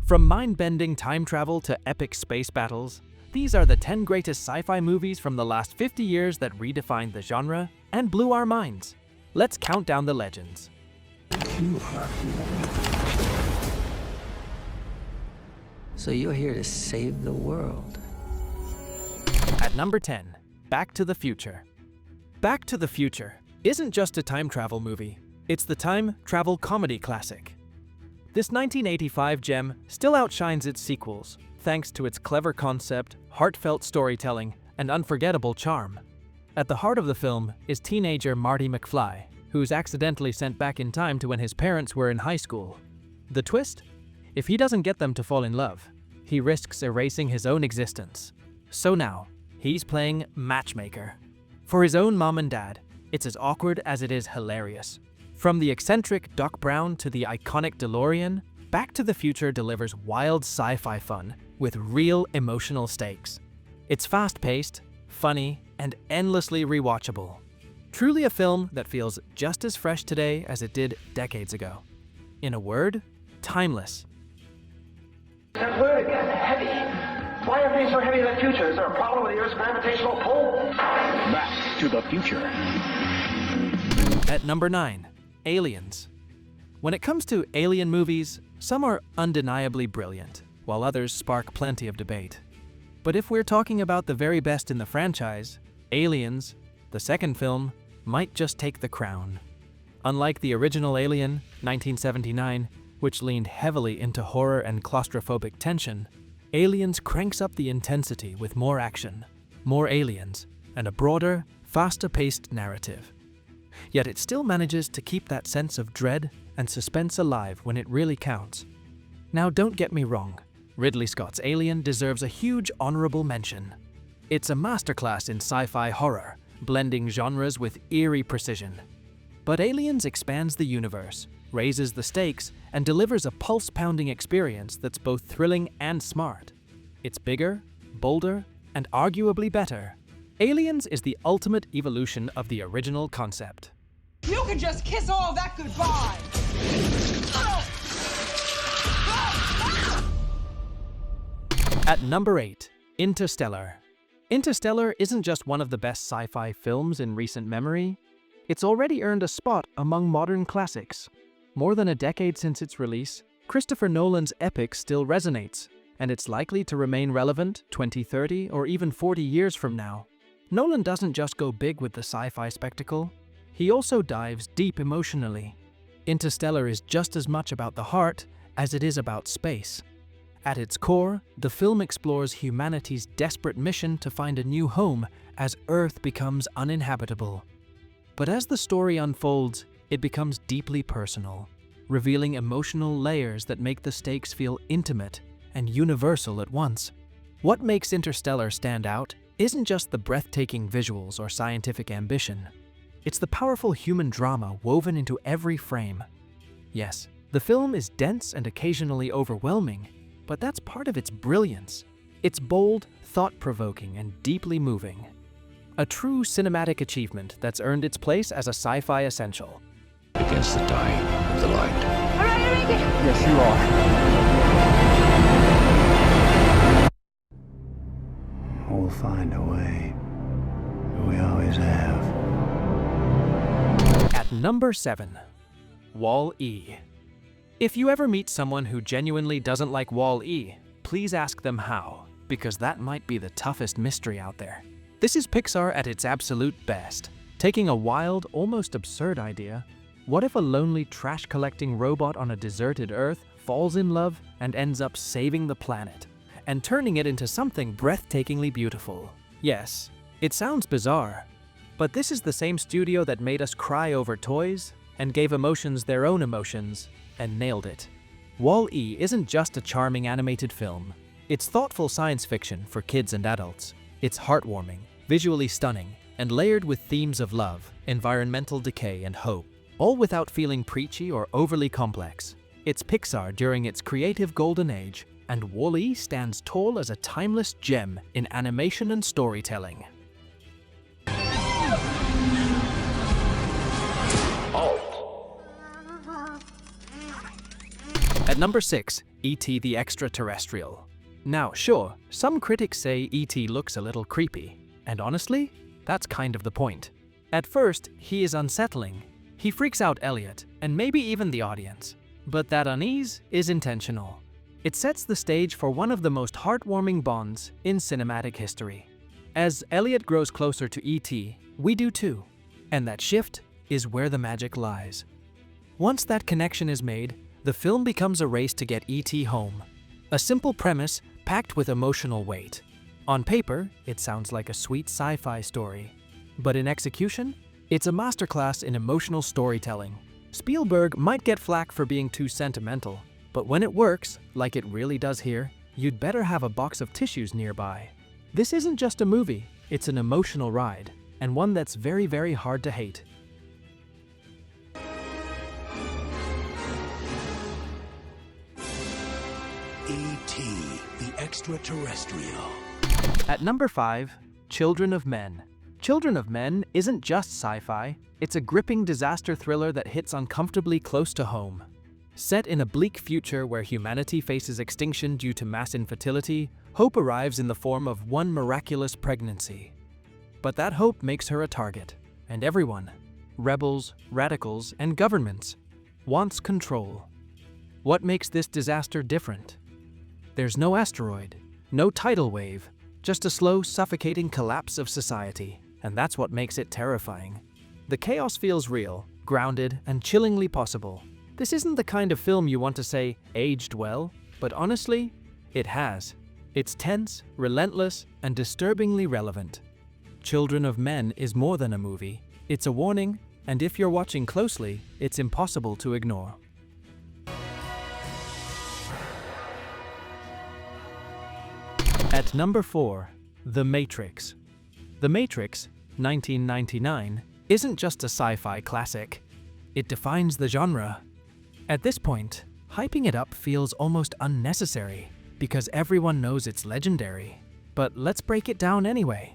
From mind-bending time travel to epic space battles, these are the 10 greatest sci-fi movies from the last 50 years that redefined the genre and blew our minds. Let's count down the legends. So you're here to save the world. At number 10, Back to the Future. Back to the Future isn't just a time travel movie, it's the time travel comedy classic. This 1985 gem still outshines its sequels, thanks to its clever concept, heartfelt storytelling, and unforgettable charm. At the heart of the film is teenager Marty McFly, who's accidentally sent back in time to when his parents were in high school. The twist? If he doesn't get them to fall in love, he risks erasing his own existence. So now, he's playing matchmaker. For his own mom and dad, it's as awkward as it is hilarious. From the eccentric Doc Brown to the iconic DeLorean, Back to the Future delivers wild sci-fi fun with real emotional stakes. It's fast-paced, funny, and endlessly rewatchable. Truly a film that feels just as fresh today as it did decades ago. In a word, timeless. That word again, heavy. Why are things so heavy in the future? Is there a problem with the Earth's gravitational pull? Back to the Future. At number 9, Aliens. When it comes to alien movies, some are undeniably brilliant, while others spark plenty of debate. But if we're talking about the very best in the franchise, Aliens, the second film, might just take the crown. Unlike the original Alien, 1979, which leaned heavily into horror and claustrophobic tension, Aliens cranks up the intensity with more action, more aliens, and a broader, faster-paced narrative. Yet it still manages to keep that sense of dread and suspense alive when it really counts. Now don't get me wrong, Ridley Scott's Alien deserves a huge honorable mention. It's a masterclass in sci-fi horror, blending genres with eerie precision. But Aliens expands the universe, raises the stakes, and delivers a pulse-pounding experience that's both thrilling and smart. It's bigger, bolder, and arguably better. Aliens is the ultimate evolution of the original concept. You can just kiss all that goodbye! At number 8, Interstellar. Interstellar isn't just one of the best sci-fi films in recent memory, it's already earned a spot among modern classics. More than a decade since its release, Christopher Nolan's epic still resonates, and it's likely to remain relevant 20, 30, or even 40 years from now. Nolan doesn't just go big with the sci-fi spectacle, he also dives deep emotionally. Interstellar is just as much about the heart as it is about space. At its core, the film explores humanity's desperate mission to find a new home as Earth becomes uninhabitable. But as the story unfolds, it becomes deeply personal, revealing emotional layers that make the stakes feel intimate and universal at once. What makes Interstellar stand out isn't just the breathtaking visuals or scientific ambition. It's the powerful human drama woven into every frame. Yes, the film is dense and occasionally overwhelming, but that's part of its brilliance. It's bold, thought-provoking, and deeply moving. A true cinematic achievement that's earned its place as a sci-fi essential. Against the dying of the light. All right, Enrique! Yes, you are. We'll find a way. We always have. At number 7, Wall-E. If you ever meet someone who genuinely doesn't like Wall-E, please ask them how, because that might be the toughest mystery out there. This is Pixar at its absolute best, taking a wild, almost absurd idea. What if a lonely trash-collecting robot on a deserted Earth falls in love and ends up saving the planet, and turning it into something breathtakingly beautiful? Yes, it sounds bizarre, but this is the same studio that made us cry over toys and gave emotions their own emotions, and nailed it. Wall-E isn't just a charming animated film. It's thoughtful science fiction for kids and adults. It's heartwarming, visually stunning, and layered with themes of love, environmental decay, and hope, all without feeling preachy or overly complex. It's Pixar during its creative golden age, and Wall-E stands tall as a timeless gem in animation and storytelling. At number 6, E.T. the Extraterrestrial. Now, sure, some critics say E.T. looks a little creepy, and honestly, that's kind of the point. At first, he is unsettling. He freaks out Elliot, and maybe even the audience. But that unease is intentional. It sets the stage for one of the most heartwarming bonds in cinematic history. As Elliot grows closer to E.T., we do too. And that shift is where the magic lies. Once that connection is made, the film becomes a race to get E.T. home. A simple premise packed with emotional weight. On paper, it sounds like a sweet sci-fi story. But in execution, it's a masterclass in emotional storytelling. Spielberg might get flack for being too sentimental, but when it works, like it really does here, you'd better have a box of tissues nearby. This isn't just a movie, it's an emotional ride, and one that's very, very hard to hate. E.T. the Extraterrestrial. At number 5, Children of Men. Children of Men isn't just sci-fi, it's a gripping disaster thriller that hits uncomfortably close to home. Set in a bleak future where humanity faces extinction due to mass infertility, hope arrives in the form of one miraculous pregnancy. But that hope makes her a target, and everyone, rebels, radicals, and governments, wants control. What makes this disaster different? There's no asteroid, no tidal wave, just a slow, suffocating collapse of society, and that's what makes it terrifying. The chaos feels real, grounded, and chillingly possible. This isn't the kind of film you want to say aged well, but honestly, it has. It's tense, relentless, and disturbingly relevant. Children of Men is more than a movie. It's a warning, and if you're watching closely, it's impossible to ignore. At number 4, The Matrix. The Matrix, 1999, isn't just a sci-fi classic. It defines the genre. At this point, hyping it up feels almost unnecessary because everyone knows it's legendary. But let's break it down anyway.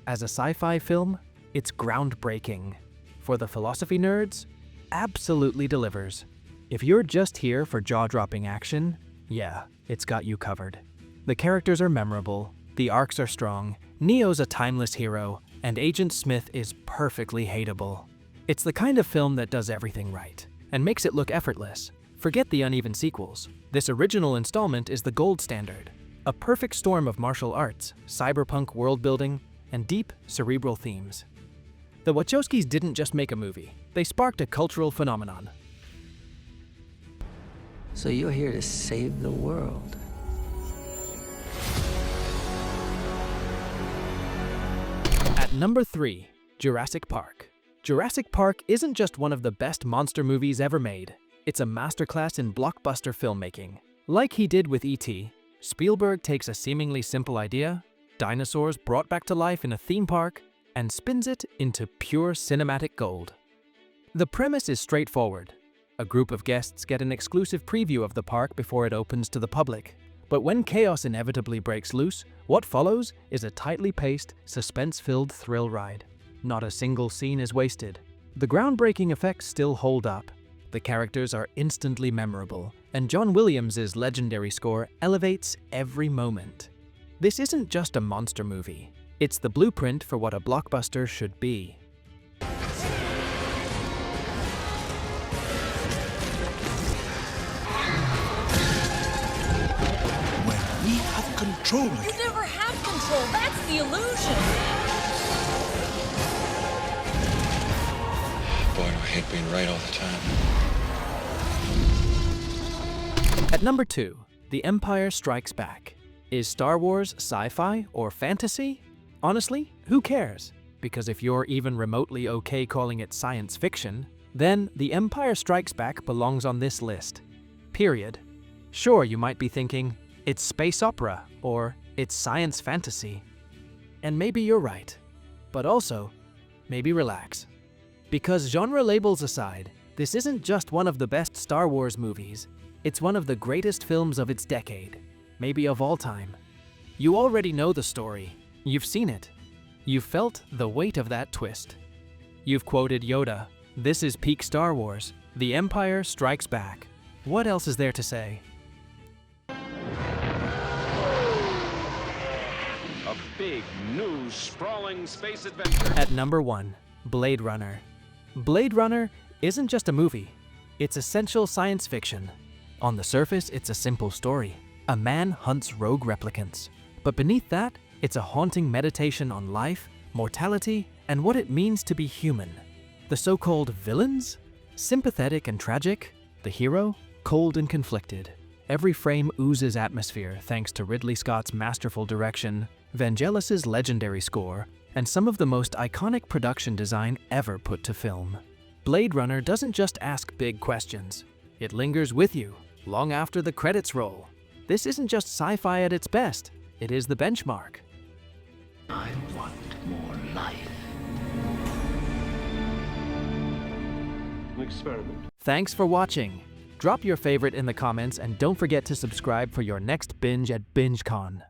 As a sci-fi film, it's groundbreaking. For the philosophy nerds, absolutely delivers. If you're just here for jaw-dropping action, yeah, it's got you covered. The characters are memorable, the arcs are strong, Neo's a timeless hero, and Agent Smith is perfectly hateable. It's the kind of film that does everything right, and makes it look effortless. Forget the uneven sequels. This original installment is the gold standard. A perfect storm of martial arts, cyberpunk world-building, and deep, cerebral themes. The Wachowskis didn't just make a movie, they sparked a cultural phenomenon. So you're here to save the world. At number 3, Jurassic Park. Jurassic Park isn't just one of the best monster movies ever made. It's a masterclass in blockbuster filmmaking. Like he did with E.T., Spielberg takes a seemingly simple idea, dinosaurs brought back to life in a theme park, and spins it into pure cinematic gold. The premise is straightforward. A group of guests get an exclusive preview of the park before it opens to the public. But when chaos inevitably breaks loose, what follows is a tightly paced, suspense-filled thrill ride. Not a single scene is wasted. The groundbreaking effects still hold up. The characters are instantly memorable, and John Williams' legendary score elevates every moment. This isn't just a monster movie. It's the blueprint for what a blockbuster should be. When we have control You again. never have control. That's the illusion. Boy, do I hate being right all the time. At number 2, The Empire Strikes Back. Is Star Wars sci-fi or fantasy? Honestly, who cares? Because if you're even remotely okay calling it science fiction, then The Empire Strikes Back belongs on this list. Period. Sure, you might be thinking, it's space opera or it's science fantasy. And maybe you're right. But also, maybe relax. Because genre labels aside, this isn't just one of the best Star Wars movies. It's one of the greatest films of its decade, maybe of all time. You already know the story. You've seen it. You've felt the weight of that twist. You've quoted Yoda, "This is peak Star Wars. The Empire Strikes Back." What else is there to say? a big, new, sprawling space adventure. At number 1, Blade Runner. Blade Runner isn't just a movie, it's essential science fiction. On the surface, it's a simple story. A man hunts rogue replicants. But beneath that, it's a haunting meditation on life, mortality, and what it means to be human. The so-called villains? Sympathetic and tragic. The hero? Cold and conflicted. Every frame oozes atmosphere thanks to Ridley Scott's masterful direction, Vangelis's legendary score, and some of the most iconic production design ever put to film. Blade Runner doesn't just ask big questions. It lingers with you, long after the credits roll. This isn't just sci-fi at its best, it is the benchmark. I want more life. An experiment. Thanks for watching. Drop your favorite in the comments and don't forget to subscribe for your next binge at BingeCon.